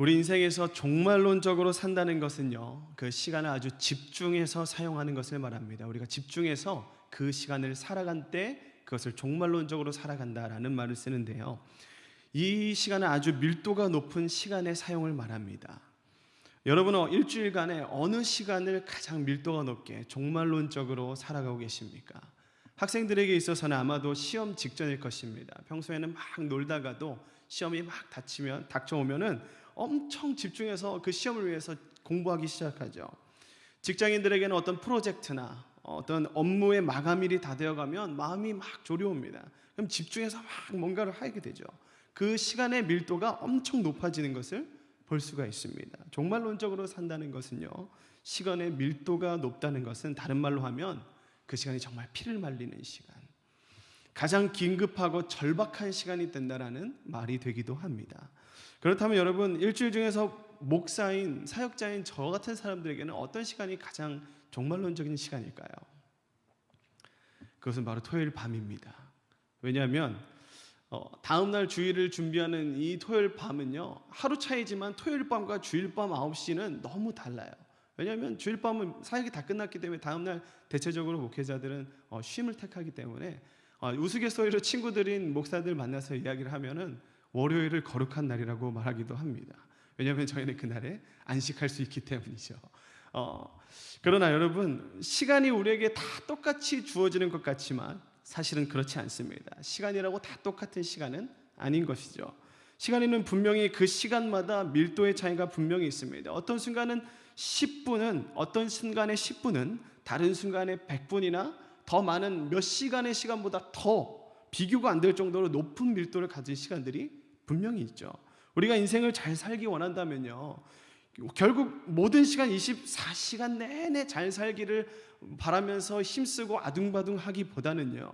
우리 인생에서 종말론적으로 산다는 것은요, 그 시간을 아주 집중해서 사용하는 것을 말합니다. 우리가 집중해서 그 시간을 살아간 때 그것을 종말론적으로 살아간다라는 말을 쓰는데요, 이 시간은 아주 밀도가 높은 시간의 사용을 말합니다. 여러분은 일주일간에 어느 시간을 가장 밀도가 높게 종말론적으로 살아가고 계십니까? 학생들에게 있어서는 아마도 시험 직전일 것입니다. 평소에는 막 놀다가도 시험이 막 닥쳐오면은 엄청 집중해서 그 시험을 위해서 공부하기 시작하죠. 직장인들에게는 어떤 프로젝트나 어떤 업무의 마감일이 다 되어가면 마음이 막 졸여옵니다. 그럼 집중해서 막 뭔가를 하게 되죠. 그 시간의 밀도가 엄청 높아지는 것을 볼 수가 있습니다. 종말론적으로 산다는 것은요, 시간의 밀도가 높다는 것은 다른 말로 하면 그 시간이 정말 피를 말리는 시간, 가장 긴급하고 절박한 시간이 된다라는 말이 되기도 합니다. 그렇다면 여러분, 일주일 중에서 목사인, 사역자인 저 같은 사람들에게는 어떤 시간이 가장 종말론적인 시간일까요? 그것은 바로 토요일 밤입니다. 왜냐하면 다음날 주일을 준비하는 이 토요일 밤은요, 하루 차이지만 토요일 밤과 주일 밤 9시는 너무 달라요. 왜냐하면 주일 밤은 사역이 다 끝났기 때문에 다음날 대체적으로 목회자들은 쉼을 택하기 때문에 우스갯소리로 친구들인 목사들 만나서 이야기를 하면은 월요일을 거룩한 날이라고 말하기도 합니다. 왜냐하면 저희는 그날에 안식할 수 있기 때문이죠. 그러나 여러분, 시간이 우리에게 다 똑같이 주어지는 것 같지만 사실은 그렇지 않습니다. 시간이라고 다 똑같은 시간은 아닌 것이죠. 시간에는 분명히 그 시간마다 밀도의 차이가 분명히 있습니다. 어떤 순간은 10분은, 어떤 순간의 10분은 다른 순간의 100분이나 더 많은 몇 시간의 시간보다 더 비교가 안 될 정도로 높은 밀도를 가진 시간들이 분명히 있죠. 우리가 인생을 잘 살기 원한다면요, 결국 모든 시간 24시간 내내 잘 살기를 바라면서 힘쓰고 아둥바둥 하기보다는요,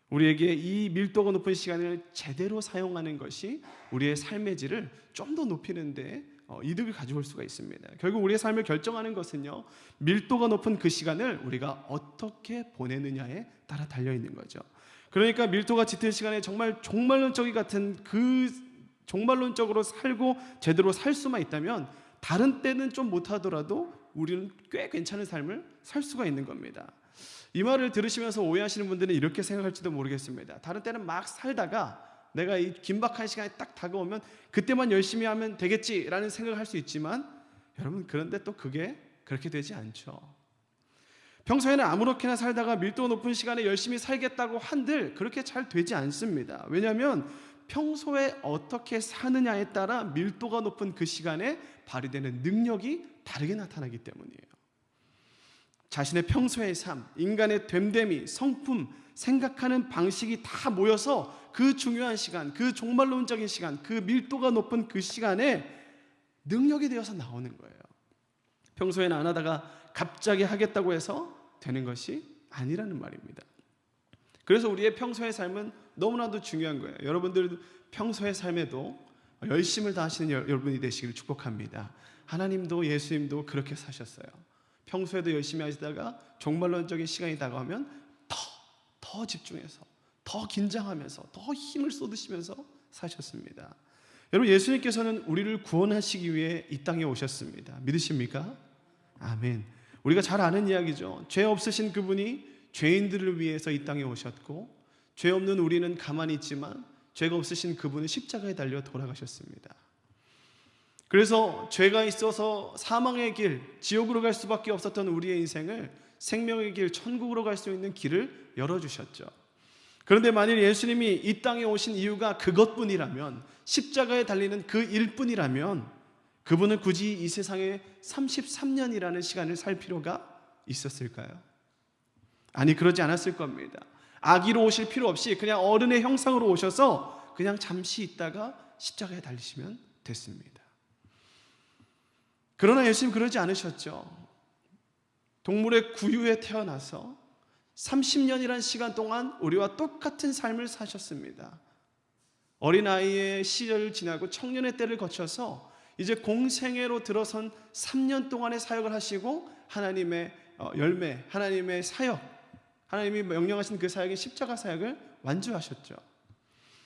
우리에게 이 밀도가 높은 시간을 제대로 사용하는 것이 우리의 삶의 질을 좀 더 높이는 데 이득을 가져올 수가 있습니다. 결국 우리의 삶을 결정하는 것은요, 밀도가 높은 그 시간을 우리가 어떻게 보내느냐에 따라 달려있는 거죠. 그러니까 밀도가 짙은 시간에 정말 종말론적이 같은 그 종말론적으로 살고 제대로 살 수만 있다면 다른 때는 좀 못하더라도 우리는 꽤 괜찮은 삶을 살 수가 있는 겁니다. 이 말을 들으시면서 오해하시는 분들은 이렇게 생각할지도 모르겠습니다. 다른 때는 막 살다가 내가 이 긴박한 시간이 딱 다가오면 그때만 열심히 하면 되겠지라는 생각을 할 수 있지만, 여러분, 그런데 또 그게 그렇게 되지 않죠. 평소에는 아무렇게나 살다가 밀도 높은 시간에 열심히 살겠다고 한들 그렇게 잘 되지 않습니다. 왜냐하면 평소에 어떻게 사느냐에 따라 밀도가 높은 그 시간에 발휘되는 능력이 다르게 나타나기 때문이에요. 자신의 평소의 삶, 인간의 됨됨이, 성품, 생각하는 방식이 다 모여서 그 중요한 시간, 그 종말론적인 시간, 그 밀도가 높은 그 시간에 능력이 되어서 나오는 거예요. 평소에는 안 하다가 갑자기 하겠다고 해서 되는 것이 아니라는 말입니다. 그래서 우리의 평소의 삶은 너무나도 중요한 거예요. 여러분들 평소의 삶에도 열심을 다하시는 여러분이 되시기를 축복합니다. 하나님도 예수님도 그렇게 사셨어요. 평소에도 열심히 하시다가 종말론적인 시간이 다가오면 더 집중해서, 더 긴장하면서, 더 힘을 쏟으시면서 사셨습니다. 여러분, 예수님께서는 우리를 구원하시기 위해 이 땅에 오셨습니다. 믿으십니까? 아멘. 우리가 잘 아는 이야기죠. 죄 없으신 그분이 죄인들을 위해서 이 땅에 오셨고, 죄 없는 우리는 가만히 있지만 죄가 없으신 그분은 십자가에 달려 돌아가셨습니다. 그래서 죄가 있어서 사망의 길, 지옥으로 갈 수밖에 없었던 우리의 인생을 생명의 길, 천국으로 갈 수 있는 길을 열어주셨죠. 그런데 만일 예수님이 이 땅에 오신 이유가 그것뿐이라면, 십자가에 달리는 그 일뿐이라면 그분은 굳이 이 세상에 33년이라는 시간을 살 필요가 있었을까요? 아니, 그러지 않았을 겁니다. 아기로 오실 필요 없이 그냥 어른의 형상으로 오셔서 그냥 잠시 있다가 십자가에 달리시면 됐습니다. 그러나 예수님 그러지 않으셨죠. 동물의 구유에 태어나서 30년이라는 시간 동안 우리와 똑같은 삶을 사셨습니다. 어린아이의 시절을 지나고 청년의 때를 거쳐서 이제 공생애로 들어선 3년 동안의 사역을 하시고 하나님의 열매, 하나님의 사역, 하나님이 명령하신 그 사역인 십자가 사역을 완주하셨죠.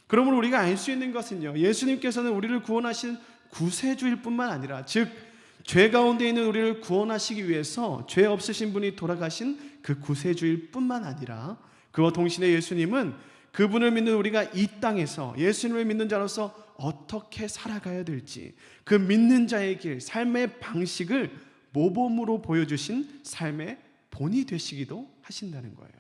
그러므로 우리가 알 수 있는 것은요, 예수님께서는 우리를 구원하신 구세주일 뿐만 아니라, 즉 죄 가운데 있는 우리를 구원하시기 위해서 죄 없으신 분이 돌아가신 그 구세주일 뿐만 아니라, 그와 동시에 예수님은 그분을 믿는 우리가 이 땅에서 예수님을 믿는 자로서 어떻게 살아가야 될지, 그 믿는 자의 길, 삶의 방식을 모범으로 보여주신 삶의 본이 되시기도 하신다는 거예요.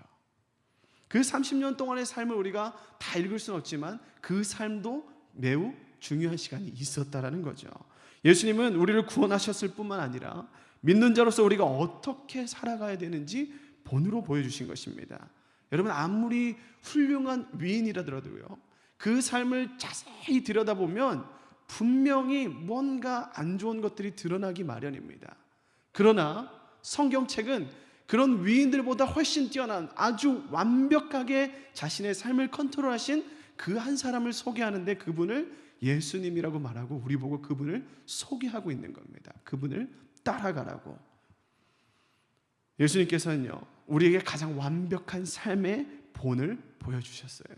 그 30년 동안의 삶을 우리가 다 읽을 수는 없지만 그 삶도 매우 중요한 시간이 있었다라는 거죠. 예수님은 우리를 구원하셨을 뿐만 아니라 믿는 자로서 우리가 어떻게 살아가야 되는지 본으로 보여주신 것입니다. 여러분, 아무리 훌륭한 위인이라더라도요, 그 삶을 자세히 들여다보면 분명히 뭔가 안 좋은 것들이 드러나기 마련입니다. 그러나 성경책은 그런 위인들보다 훨씬 뛰어난, 아주 완벽하게 자신의 삶을 컨트롤하신 그 한 사람을 소개하는데, 그분을 예수님이라고 말하고 우리 보고 그분을 소개하고 있는 겁니다. 그분을 따라가라고. 예수님께서는요, 우리에게 가장 완벽한 삶의 본을 보여주셨어요.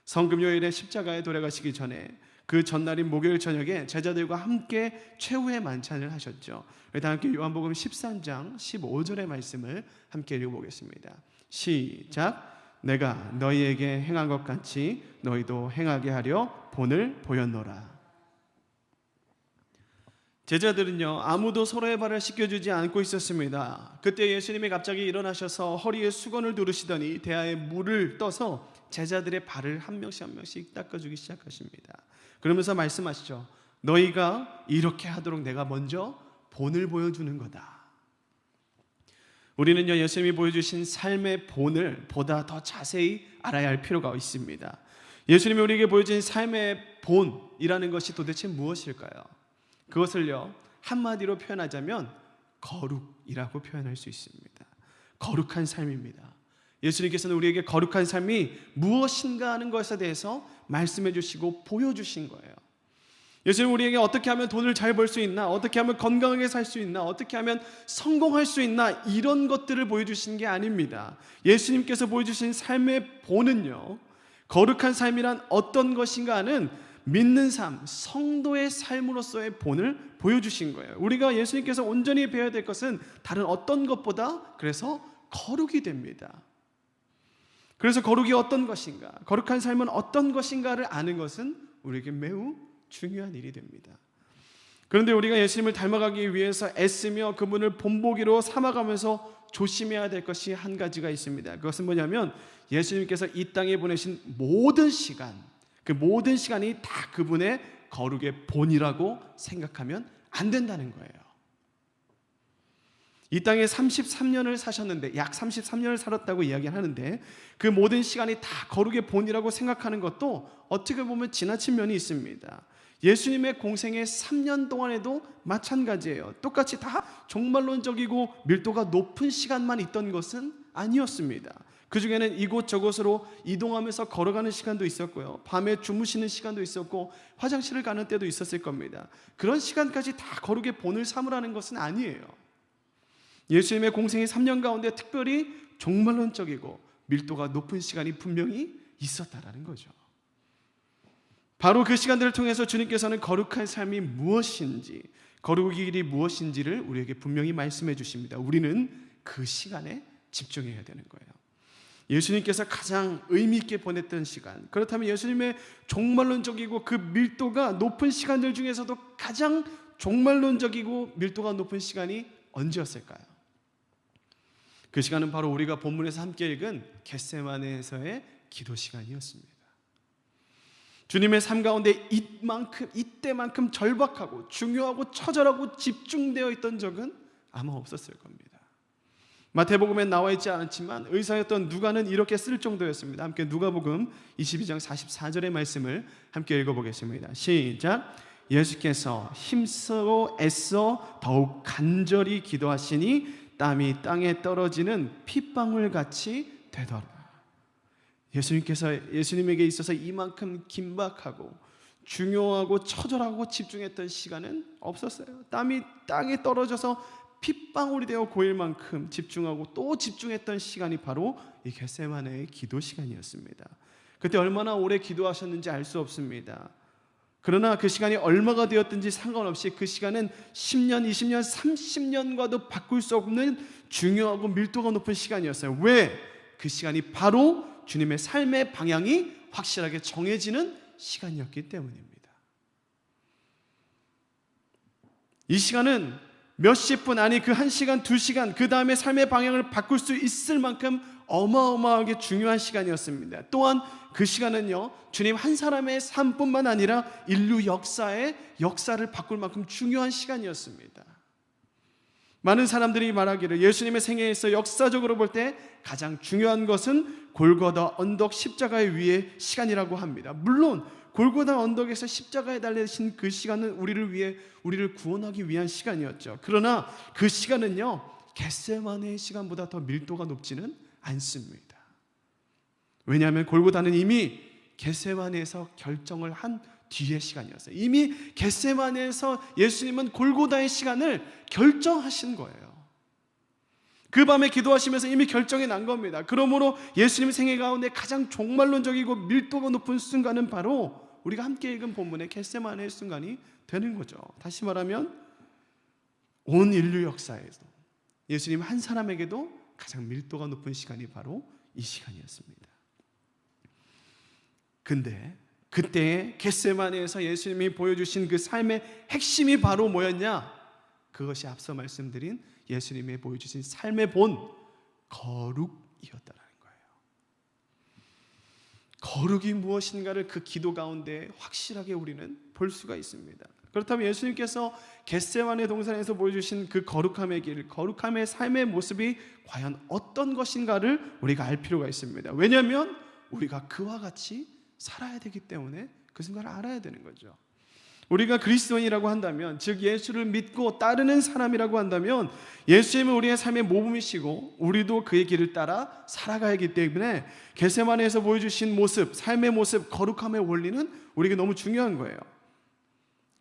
성금요일에 십자가에 돌아가시기 전에 그 전날인 목요일 저녁에 제자들과 함께 최후의 만찬을 하셨죠. 다 함께 요한복음 13장 15절의 말씀을 함께 읽어보겠습니다. 시작. 내가 너희에게 행한 것 같이 너희도 행하게 하려 본을 보였노라. 제자들은요, 아무도 서로의 발을 씻겨주지 않고 있었습니다. 그때 예수님이 갑자기 일어나셔서 허리에 수건을 두르시더니 대야에 물을 떠서 제자들의 발을 한 명씩 한 명씩 닦아주기 시작하십니다. 그러면서 말씀하시죠. 너희가 이렇게 하도록 내가 먼저 본을 보여주는 거다. 우리는요, 예수님이 보여주신 삶의 본을 보다 더 자세히 알아야 할 필요가 있습니다. 예수님이 우리에게 보여주신 삶의 본이라는 것이 도대체 무엇일까요? 그것을요, 한마디로 표현하자면 거룩이라고 표현할 수 있습니다. 거룩한 삶입니다. 예수님께서는 우리에게 거룩한 삶이 무엇인가 하는 것에 대해서 말씀해 주시고 보여주신 거예요. 예수님은 우리에게 어떻게 하면 돈을 잘 벌 수 있나, 어떻게 하면 건강하게 살 수 있나, 어떻게 하면 성공할 수 있나, 이런 것들을 보여주신 게 아닙니다. 예수님께서 보여주신 삶의 본은요, 거룩한 삶이란 어떤 것인가 하는 믿는 삶, 성도의 삶으로서의 본을 보여주신 거예요. 우리가 예수님께서 온전히 배워야 될 것은 다른 어떤 것보다 그래서 거룩이 됩니다. 그래서 거룩이 어떤 것인가, 거룩한 삶은 어떤 것인가를 아는 것은 우리에게 매우 중요한 일이 됩니다. 그런데 우리가 예수님을 닮아가기 위해서 애쓰며 그분을 본보기로 삼아가면서 조심해야 될 것이 한 가지가 있습니다. 그것은 뭐냐면 예수님께서 이 땅에 보내신 모든 시간, 그 모든 시간이 다 그분의 거룩의 본이라고 생각하면 안 된다는 거예요. 이 땅에 33년을 사셨는데, 약 33년을 살았다고 이야기하는데 그 모든 시간이 다 거룩의 본이라고 생각하는 것도 어떻게 보면 지나친 면이 있습니다. 예수님의 공생의 3년 동안에도 마찬가지예요. 똑같이 다 종말론적이고 밀도가 높은 시간만 있던 것은 아니었습니다. 그 중에는 이곳저곳으로 이동하면서 걸어가는 시간도 있었고요, 밤에 주무시는 시간도 있었고, 화장실을 가는 때도 있었을 겁니다. 그런 시간까지 다 거룩의 본을 삼으라는 것은 아니에요. 예수님의 공생의 3년 가운데 특별히 종말론적이고 밀도가 높은 시간이 분명히 있었다라는 거죠. 바로 그 시간들을 통해서 주님께서는 거룩한 삶이 무엇인지, 거룩의 길이 무엇인지를 우리에게 분명히 말씀해 주십니다. 우리는 그 시간에 집중해야 되는 거예요. 예수님께서 가장 의미 있게 보냈던 시간, 그렇다면 예수님의 종말론적이고 그 밀도가 높은 시간들 중에서도 가장 종말론적이고 밀도가 높은 시간이 언제였을까요? 그 시간은 바로 우리가 본문에서 함께 읽은 겟세마네에서의 기도 시간이었습니다. 주님의 삶 가운데 이때만큼 절박하고 중요하고 처절하고 집중되어 있던 적은 아마 없었을 겁니다. 마태복음에 나와 있지 않았지만 의사였던 누가는 이렇게 쓸 정도였습니다. 함께 누가복음 22장 44절의 말씀을 함께 읽어보겠습니다. 시작. 예수께서 힘쓰고 애써 더욱 간절히 기도하시니 땀이 땅에 떨어지는 핏방울 같이 되더라. 예수님에게 있어서 이만큼 긴박하고 중요하고 처절하고 집중했던 시간은 없었어요. 땀이 땅에 떨어져서 핏방울이 되어 고일 만큼 집중하고 또 집중했던 시간이 바로 이 겟세마네의 기도 시간이었습니다. 그때 얼마나 오래 기도하셨는지 알 수 없습니다. 그러나 그 시간이 얼마가 되었든지 상관없이 그 시간은 10년, 20년, 30년과도 바꿀 수 없는 중요하고 밀도가 높은 시간이었어요. 왜? 그 시간이 바로 주님의 삶의 방향이 확실하게 정해지는 시간이었기 때문입니다. 이 시간은 몇십 분, 아니 그 1시간, 2시간, 그 다음에 삶의 방향을 바꿀 수 있을 만큼 어마어마하게 중요한 시간이었습니다. 또한 그 시간은요, 주님 한 사람의 삶뿐만 아니라 인류 역사의 역사를 바꿀 만큼 중요한 시간이었습니다. 많은 사람들이 말하기를 예수님의 생애에서 역사적으로 볼 때 가장 중요한 것은 골고다 언덕 십자가의 위의 시간이라고 합니다. 물론 골고다 언덕에서 십자가에 달리신 그 시간은 우리를 구원하기 위한 시간이었죠. 그러나 그 시간은요, 겟세마네의 시간보다 더 밀도가 높지는 않습니다. 왜냐하면 골고다는 이미 겟세마네에서 결정을 한 뒤의 시간이었어요. 이미 겟세마네에서 예수님은 골고다의 시간을 결정하신 거예요. 그 밤에 기도하시면서 이미 결정이 난 겁니다. 그러므로 예수님 생애 가운데 가장 종말론적이고 밀도가 높은 순간은 바로 우리가 함께 읽은 본문의 겟세마네의 순간이 되는 거죠. 다시 말하면 온 인류 역사에서 예수님 한 사람에게도 가장 밀도가 높은 시간이 바로 이 시간이었습니다. 근데 그때 겟세마네에서 예수님이 보여주신 그 삶의 핵심이 바로 뭐였냐? 그것이 앞서 말씀드린 예수님이 보여주신 삶의 본 거룩이었다는 거예요. 거룩이 무엇인가를 그 기도 가운데 확실하게 우리는 볼 수가 있습니다. 그렇다면 예수님께서 겟세마네 동산에서 보여주신 그 거룩함의 길, 거룩함의 삶의 모습이 과연 어떤 것인가를 우리가 알 필요가 있습니다. 왜냐하면 우리가 그와 같이 살아야 되기 때문에 그 순간을 알아야 되는 거죠. 우리가 그리스도인이라고 한다면, 즉 예수를 믿고 따르는 사람이라고 한다면 예수님은 우리의 삶의 모범이시고 우리도 그의 길을 따라 살아가야 하기 때문에 겟세마네에서 보여주신 모습, 삶의 모습, 거룩함의 원리는 우리에게 너무 중요한 거예요.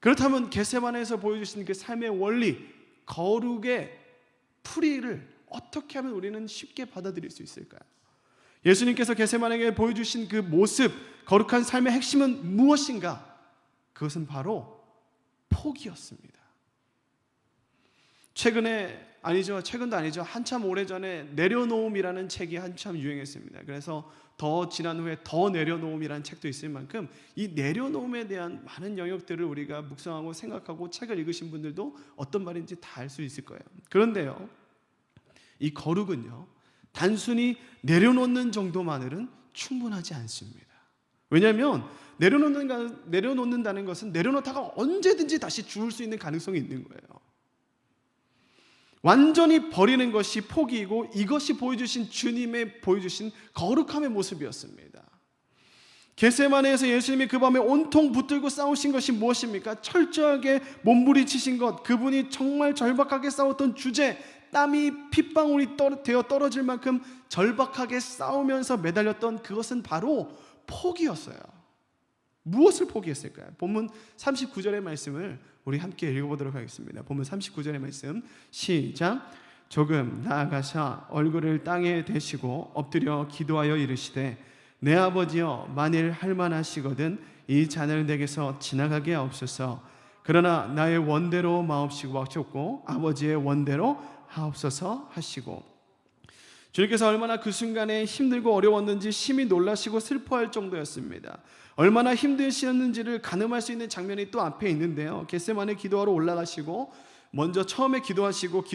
그렇다면 겟세마네에서 보여주신 그 삶의 원리, 거룩의 풀이를 어떻게 하면 우리는 쉽게 받아들일 수 있을까요? 예수님께서 겟세마네에게 보여주신 그 모습, 거룩한 삶의 핵심은 무엇인가? 그것은 바로 포기였습니다. 최근도 아니죠. 한참 오래전에 내려놓음이라는 책이 한참 유행했습니다. 그래서 더 지난 후에 더 내려놓음이라는 책도 있을 만큼 이 내려놓음에 대한 많은 영역들을 우리가 묵상하고 생각하고 책을 읽으신 분들도 어떤 말인지 다 알 수 있을 거예요. 그런데요, 이 거룩은요, 단순히 내려놓는 정도만으로는 충분하지 않습니다. 왜냐하면 내려놓는다는 것은 내려놓다가 언제든지 다시 주울 수 있는 가능성이 있는 거예요. 완전히 버리는 것이 포기이고 이것이 보여주신 주님의 보여주신 거룩함의 모습이었습니다. 겟세마네에서 예수님이 그 밤에 온통 붙들고 싸우신 것이 무엇입니까? 철저하게 몸부림치신 것, 그분이 정말 절박하게 싸웠던 주제, 땀이 핏방울이 되어 떨어질 만큼 절박하게 싸우면서 매달렸던 그것은 바로 포기였어요. 무엇을 포기했을까요? 본문 39절의 말씀을 우리 함께 읽어보도록 하겠습니다. 본문 39절의 말씀 시작. 조금 나아가사 얼굴을 땅에 대시고 엎드려 기도하여 이르시되 내 아버지여 만일 할만하시거든 이 잔을 내게서 지나가게 하옵소서. 그러나 나의 원대로 마옵시고 하셨고 아버지의 원대로 하옵소서 하시고, 주님께서 얼마나 그 순간에 힘들고 어려웠는지 심히 놀라시고 슬퍼할 정도였습니다. 얼마나 힘드셨는지를 가늠할 수 있는 장면이 또 앞에 있는데요, 겟세마네 기도하러 올라가시고 먼저 처음에 기도하시고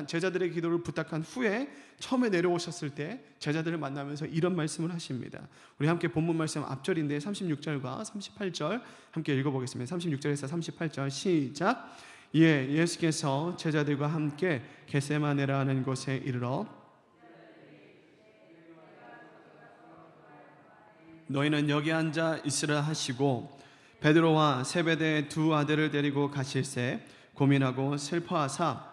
제자들의 기도를 부탁한 후에 처음에 내려오셨을 때 제자들을 만나면서 이런 말씀을 하십니다. 우리 함께 본문 말씀 앞절인데 36절과 38절 함께 읽어보겠습니다. 36절에서 38절 시작. 예수께서 제자들과 함께 겟세마네라는 곳에 이르러 너희는 여기 앉아 있으라 하시고 베드로와 세베대의 두 아들을 데리고 가실새 고민하고 슬퍼하사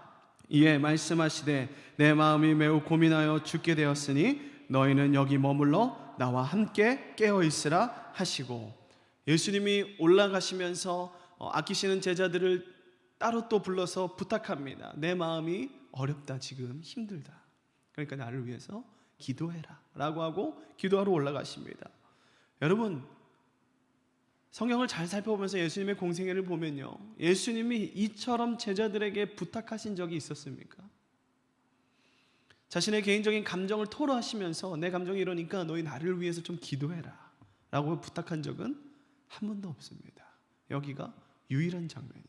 이에 말씀하시되 내 마음이 매우 고민하여 죽게 되었으니 너희는 여기 머물러 나와 함께 깨어 있으라 하시고, 예수님이 올라가시면서 아끼시는 제자들을 따로 또 불러서 부탁합니다. 내 마음이 어렵다, 지금 힘들다, 그러니까 나를 위해서 기도해라 라고 하고 기도하러 올라가십니다. 여러분, 성경을 잘 살펴보면서 예수님의 공생애를 보면요, 예수님이 이처럼 제자들에게 부탁하신 적이 있었습니까? 자신의 개인적인 감정을 토로하시면서 내 감정이 이러니까 너희 나를 위해서 좀 기도해라 라고 부탁한 적은 한 번도 없습니다. 여기가 유일한 장면이에요.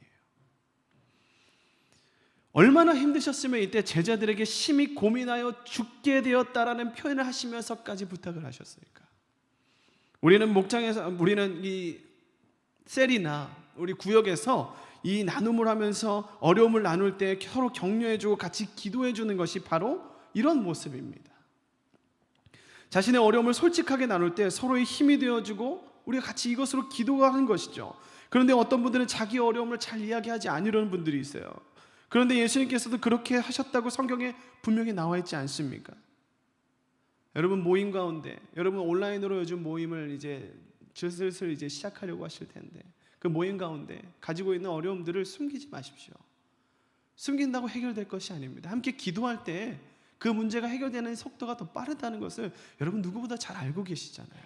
얼마나 힘드셨으면 이때 제자들에게 심히 고민하여 죽게 되었다라는 표현을 하시면서까지 부탁을 하셨을까? 우리는 목장에서, 우리는 이 셀이나 우리 구역에서 이 나눔을 하면서 어려움을 나눌 때 서로 격려해주고 같이 기도해주는 것이 바로 이런 모습입니다. 자신의 어려움을 솔직하게 나눌 때 서로의 힘이 되어주고 우리가 같이 이것으로 기도하는 것이죠. 그런데 어떤 분들은 자기 어려움을 잘 이야기하지 않으려는 분들이 있어요. 그런데 예수님께서도 그렇게 하셨다고 성경에 분명히 나와 있지 않습니까? 여러분 모임 가운데, 여러분 온라인으로 요즘 모임을 이제 슬슬 이제 시작하려고 하실 텐데, 그 모임 가운데 가지고 있는 어려움들을 숨기지 마십시오. 숨긴다고 해결될 것이 아닙니다. 함께 기도할 때 그 문제가 해결되는 속도가 더 빠르다는 것을 여러분 누구보다 잘 알고 계시잖아요.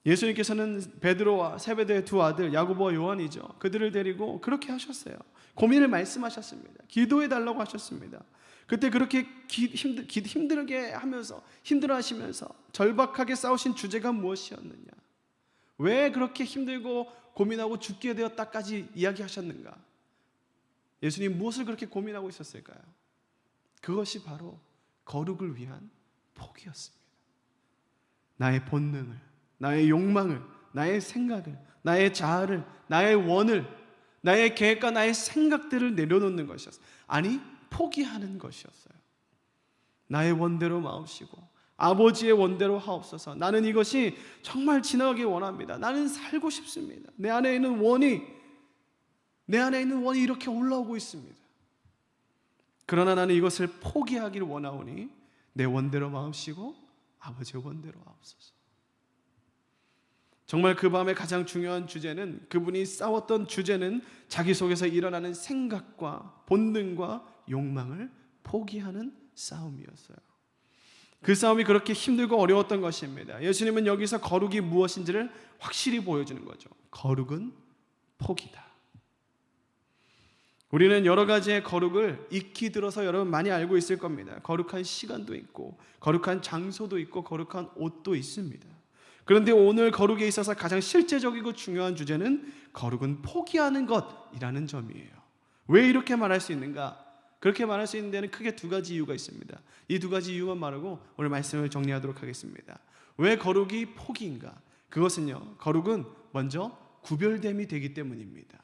예수님께서는 베드로와 세베대의 두 아들 야고보와 요한이죠. 그들을 데리고 그렇게 하셨어요. 고민을 말씀하셨습니다. 기도해 달라고 하셨습니다. 그때 그렇게 힘들게 하면서, 힘들어하시면서 절박하게 싸우신 주제가 무엇이었느냐? 왜 그렇게 힘들고 고민하고 죽게 되었다까지 이야기하셨는가? 예수님 무엇을 그렇게 고민하고 있었을까요? 그것이 바로 거룩을 위한 포기였습니다. 나의 본능을, 나의 욕망을, 나의 생각을, 나의 자아를, 나의 원을, 나의 계획과 나의 생각들을 내려놓는 것이었어요. 아니, 포기하는 것이었어요. 나의 원대로 마옵시고 아버지의 원대로 하옵소서. 나는 이것이 정말 지나가길 원합니다. 나는 살고 싶습니다. 내 안에 있는 원이 이렇게 올라오고 있습니다. 그러나 나는 이것을 포기하기를 원하오니 내 원대로 마옵시고 아버지의 원대로 하옵소서. 정말 그 밤에 가장 중요한 주제는, 그분이 싸웠던 주제는 자기 속에서 일어나는 생각과 본능과 욕망을 포기하는 싸움이었어요. 그 싸움이 그렇게 힘들고 어려웠던 것입니다. 예수님은 여기서 거룩이 무엇인지를 확실히 보여주는 거죠. 거룩은 포기다. 우리는 여러 가지의 거룩을 익히 들어서 여러분 많이 알고 있을 겁니다. 거룩한 시간도 있고, 거룩한 장소도 있고, 거룩한 옷도 있습니다. 그런데 오늘 거룩에 있어서 가장 실제적이고 중요한 주제는 거룩은 포기하는 것이라는 점이에요. 왜 이렇게 말할 수 있는가? 그렇게 말할 수 있는 데는 크게 두 가지 이유가 있습니다. 이 두 가지 이유만 말하고 오늘 말씀을 정리하도록 하겠습니다. 왜 거룩이 포기인가? 그것은요, 거룩은 먼저 구별됨이 되기 때문입니다.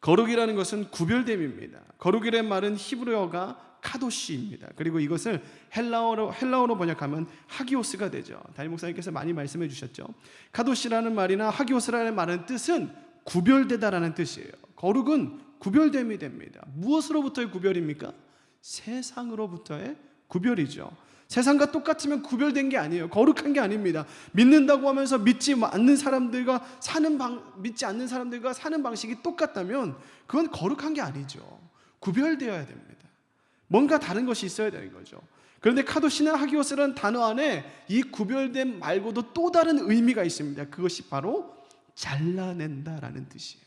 거룩이라는 것은 구별됨입니다. 거룩이라는 말은 히브리어가 카도시입니다. 그리고 이것을 헬라어로 번역하면 하기오스가 되죠. 담임 목사님께서 많이 말씀해 주셨죠. 카도시라는 말이나 하기오스라는 말은 뜻은 구별되다라는 뜻이에요. 거룩은 구별됨이 됩니다. 무엇으로부터의 구별입니까? 세상으로부터의 구별이죠. 세상과 똑같으면 구별된 게 아니에요. 거룩한 게 아닙니다. 믿는다고 하면서 믿지 않는 사람들과 사는 방식이 똑같다면 그건 거룩한 게 아니죠. 구별되어야 됩니다. 뭔가 다른 것이 있어야 되는 거죠. 그런데 카도시나 하기오스라는 단어 안에 이 구별됨 말고도 또 다른 의미가 있습니다. 그것이 바로 잘라낸다라는 뜻이에요.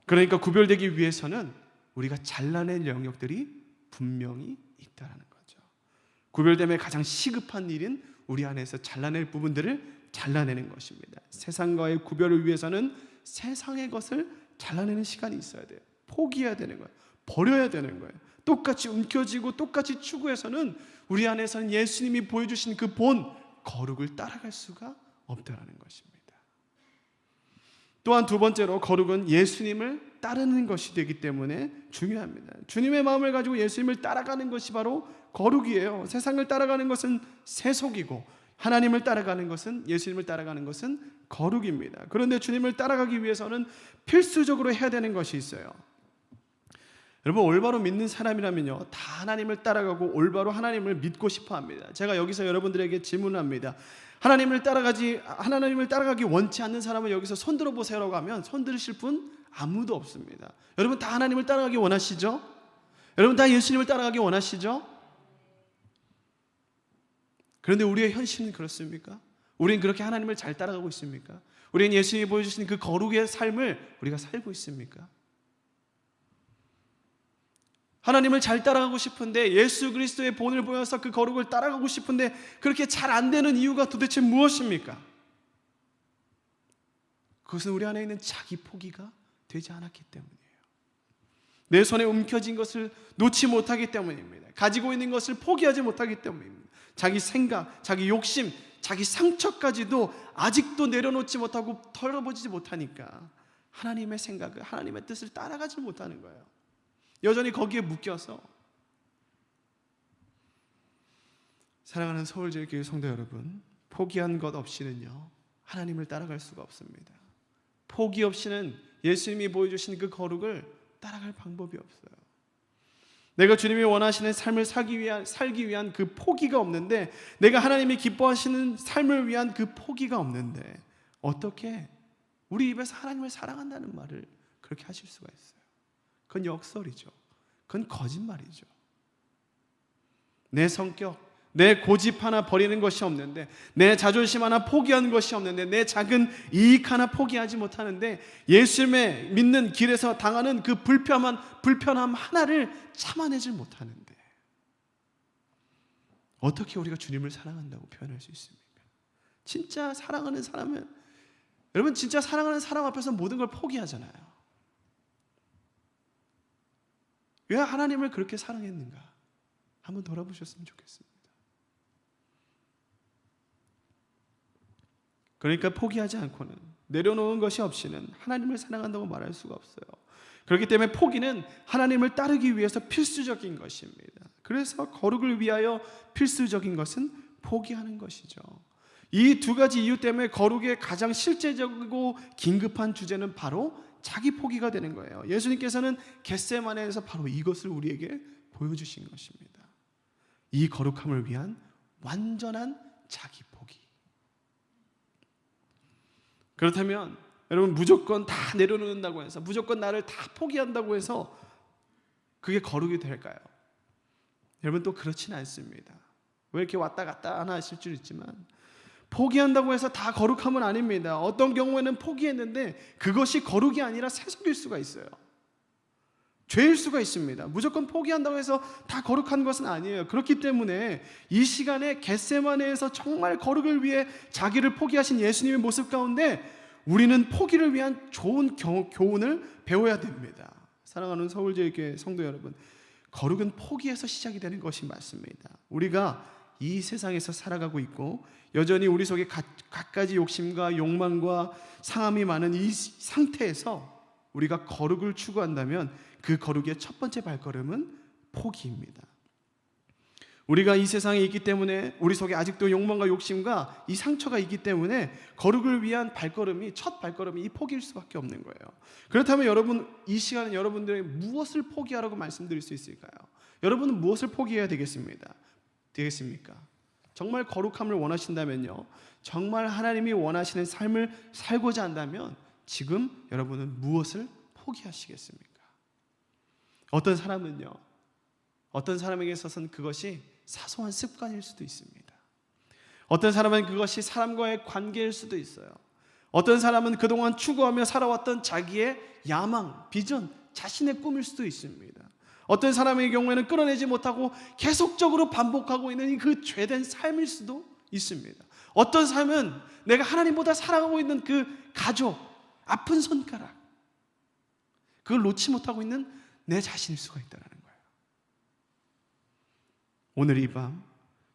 그러니까 구별되기 위해서는 우리가 잘라낼 영역들이 분명히 있다라는 거죠. 구별됨의 가장 시급한 일은 우리 안에서 잘라낼 부분들을 잘라내는 것입니다. 세상과의 구별을 위해서는 세상의 것을 잘라내는 시간이 있어야 돼요. 포기해야 되는 거예요. 버려야 되는 거예요. 똑같이 움켜쥐고 똑같이 추구해서는 우리 안에서는 예수님이 보여주신 그 본 거룩을 따라갈 수가 없다라는 것입니다. 또한 두 번째로 거룩은 예수님을 따르는 것이 되기 때문에 중요합니다. 주님의 마음을 가지고 예수님을 따라가는 것이 바로 거룩이에요. 세상을 따라가는 것은 세속이고 하나님을 따라가는 것은, 예수님을 따라가는 것은 거룩입니다. 그런데 주님을 따라가기 위해서는 필수적으로 해야 되는 것이 있어요. 여러분, 올바로 믿는 사람이라면요, 다 하나님을 따라가고 올바로 하나님을 믿고 싶어 합니다. 제가 여기서 여러분들에게 질문을 합니다. 하나님을 따라가기 원치 않는 사람은 여기서 손 들어보세요라고 하면 손 들으실 분 아무도 없습니다. 여러분 다 하나님을 따라가기 원하시죠? 여러분 다 예수님을 따라가기 원하시죠? 그런데 우리의 현실은 그렇습니까? 우리는 그렇게 하나님을 잘 따라가고 있습니까? 우리는 예수님이 보여주신 그 거룩의 삶을 우리가 살고 있습니까? 하나님을 잘 따라가고 싶은데, 예수 그리스도의 본을 보여서 그 거룩을 따라가고 싶은데 그렇게 잘 안 되는 이유가 도대체 무엇입니까? 그것은 우리 안에 있는 자기 포기가 되지 않았기 때문이에요. 내 손에 움켜진 것을 놓지 못하기 때문입니다. 가지고 있는 것을 포기하지 못하기 때문입니다. 자기 생각, 자기 욕심, 자기 상처까지도 아직도 내려놓지 못하고 털어보지 못하니까 하나님의 생각을, 하나님의 뜻을 따라가지 못하는 거예요. 여전히 거기에 묶여서. 사랑하는 서울제일교회 성도 여러분, 포기한 것 없이는요 하나님을 따라갈 수가 없습니다. 포기 없이는 예수님이 보여주신 그 거룩을 따라갈 방법이 없어요. 내가 주님이 원하시는 삶을 살기 위한 그 포기가 없는데, 내가 하나님이 기뻐하시는 삶을 위한 그 포기가 없는데 어떻게 우리 입에서 하나님을 사랑한다는 말을 그렇게 하실 수가 있어요? 그건 역설이죠. 그건 거짓말이죠. 내 성격, 내 고집 하나 버리는 것이 없는데, 내 자존심 하나 포기하는 것이 없는데, 내 작은 이익 하나 포기하지 못하는데, 예수님의 믿는 길에서 당하는 그 불편함 하나를 참아내질 못하는데 어떻게 우리가 주님을 사랑한다고 표현할 수 있습니까? 진짜 사랑하는 사람은, 여러분 진짜 사랑하는 사람 앞에서 모든 걸 포기하잖아요. 왜 하나님을 그렇게 사랑했는가? 한번 돌아보셨으면 좋겠습니다. 그러니까 포기하지 않고는, 내려놓은 것이 없이는 하나님을 사랑한다고 말할 수가 없어요. 그렇기 때문에 포기는 하나님을 따르기 위해서 필수적인 것입니다. 그래서 거룩을 위하여 필수적인 것은 포기하는 것이죠. 이 두 가지 이유 때문에 거룩의 가장 실제적이고 긴급한 주제는 바로 자기 포기가 되는 거예요. 예수님께서는 겟세마네에서 바로 이것을 우리에게 보여주신 것입니다. 이 거룩함을 위한 완전한 자기 포기. 그렇다면 여러분, 무조건 다 내려놓는다고 해서, 무조건 나를 다 포기한다고 해서 그게 거룩이 될까요? 여러분, 또 그렇지는 않습니다. 왜 이렇게 왔다 갔다 하나 하실 줄 있지만, 포기한다고 해서 다 거룩함은 아닙니다. 어떤 경우에는 포기했는데 그것이 거룩이 아니라 세속일 수가 있어요. 죄일 수가 있습니다. 무조건 포기한다고 해서 다 거룩한 것은 아니에요. 그렇기 때문에 이 시간에 겟세마네에서 정말 거룩을 위해 자기를 포기하신 예수님의 모습 가운데 우리는 포기를 위한 좋은 교훈을 배워야 됩니다. 사랑하는 서울제일교회 성도 여러분, 거룩은 포기에서 시작이 되는 것이 맞습니다. 우리가 이 세상에서 살아가고 있고 여전히 우리 속에 갖가지 욕심과 욕망과 상함이 많은 이 상태에서 우리가 거룩을 추구한다면 그 거룩의 첫 번째 발걸음은 포기입니다. 우리가 이 세상에 있기 때문에 우리 속에 아직도 욕망과 욕심과 이 상처가 있기 때문에 거룩을 위한 첫 발걸음이 이 포기일 수밖에 없는 거예요. 그렇다면 여러분, 이 시간에 여러분들에게 무엇을 포기하라고 말씀드릴 수 있을까요? 여러분은 무엇을 포기해야 되겠습니까? 정말 거룩함을 원하신다면요, 정말 하나님이 원하시는 삶을 살고자 한다면 지금 여러분은 무엇을 포기하시겠습니까? 어떤 사람에게 있어서는 그것이 사소한 습관일 수도 있습니다. 어떤 사람은 그것이 사람과의 관계일 수도 있어요. 어떤 사람은 그동안 추구하며 살아왔던 자기의 야망, 비전, 자신의 꿈일 수도 있습니다. 어떤 사람의 경우에는 끊어내지 못하고 계속적으로 반복하고 있는 그 죄된 삶일 수도 있습니다. 어떤 삶은 내가 하나님보다 사랑하고 있는 그 가족, 아픈 손가락, 그걸 놓지 못하고 있는 내 자신일 수가 있다는 거예요. 오늘 이 밤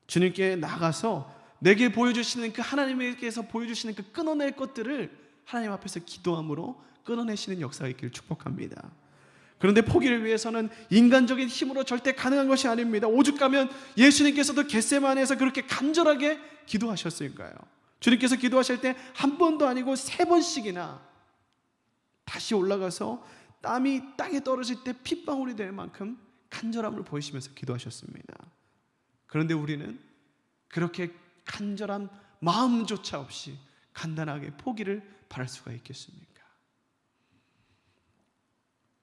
주님께 나가서 내게 보여주시는 그 하나님께서 보여주시는 그 끊어낼 것들을 하나님 앞에서 기도함으로 끊어내시는 역사가 있기를 축복합니다. 그런데 포기를 위해서는 인간적인 힘으로 절대 가능한 것이 아닙니다. 오죽하면 예수님께서도 겟세마네에서 그렇게 간절하게 기도하셨을까요? 주님께서 기도하실 때 한 번도 아니고 3번씩이나 다시 올라가서 땀이 땅에 떨어질 때 핏방울이 될 만큼 간절함을 보이시면서 기도하셨습니다. 그런데 우리는 그렇게 간절한 마음조차 없이 간단하게 포기를 바랄 수가 있겠습니까?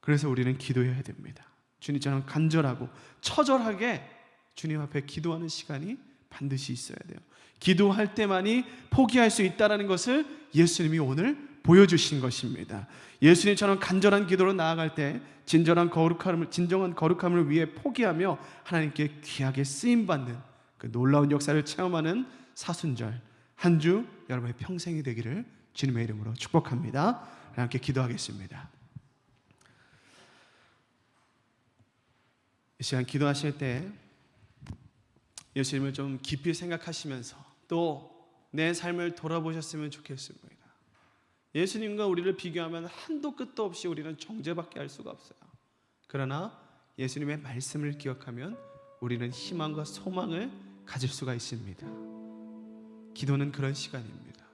그래서 우리는 기도해야 됩니다. 주님처럼 간절하고 처절하게 주님 앞에 기도하는 시간이 반드시 있어야 돼요. 기도할 때만이 포기할 수 있다는 것을 예수님이 오늘 보여주신 것입니다. 예수님처럼 간절한 기도로 나아갈 때 진정한 거룩함을 위해 포기하며 하나님께 귀하게 쓰임받는 그 놀라운 역사를 체험하는 사순절 한 주 여러분의 평생이 되기를 주님의 이름으로 축복합니다. 함께 기도하겠습니다. 이 시간 기도하실 때 예수님을 좀 깊이 생각하시면서 또 내 삶을 돌아보셨으면 좋겠습니다. 예수님과 우리를 비교하면 한도 끝도 없이 우리는 정죄밖에 할 수가 없어요. 그러나 예수님의 말씀을 기억하면 우리는 희망과 소망을 가질 수가 있습니다. 기도는 그런 시간입니다.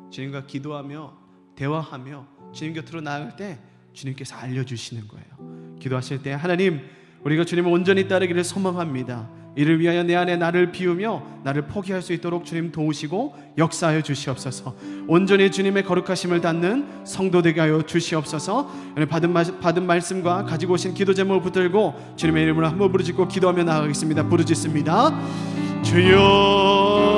주님과 기도하며 대화하며 주님 곁으로 나아갈 때 주님께서 알려주시는 거예요. 기도하실 때 하나님, 우리가 주님을 온전히 따르기를 소망합니다. 이를 위하여 내 안에 나를 비우며 나를 포기할 수 있도록 주님 도우시고 역사하여 주시옵소서. 온전히 주님의 거룩하심을 닫는 성도 되게 하여 주시옵소서. 오늘 받은 말씀과 가지고 오신 기도 제목을 붙들고 주님의 이름으로 한번 부르짖고 기도하며 나아가겠습니다. 부르짖습니다. 주여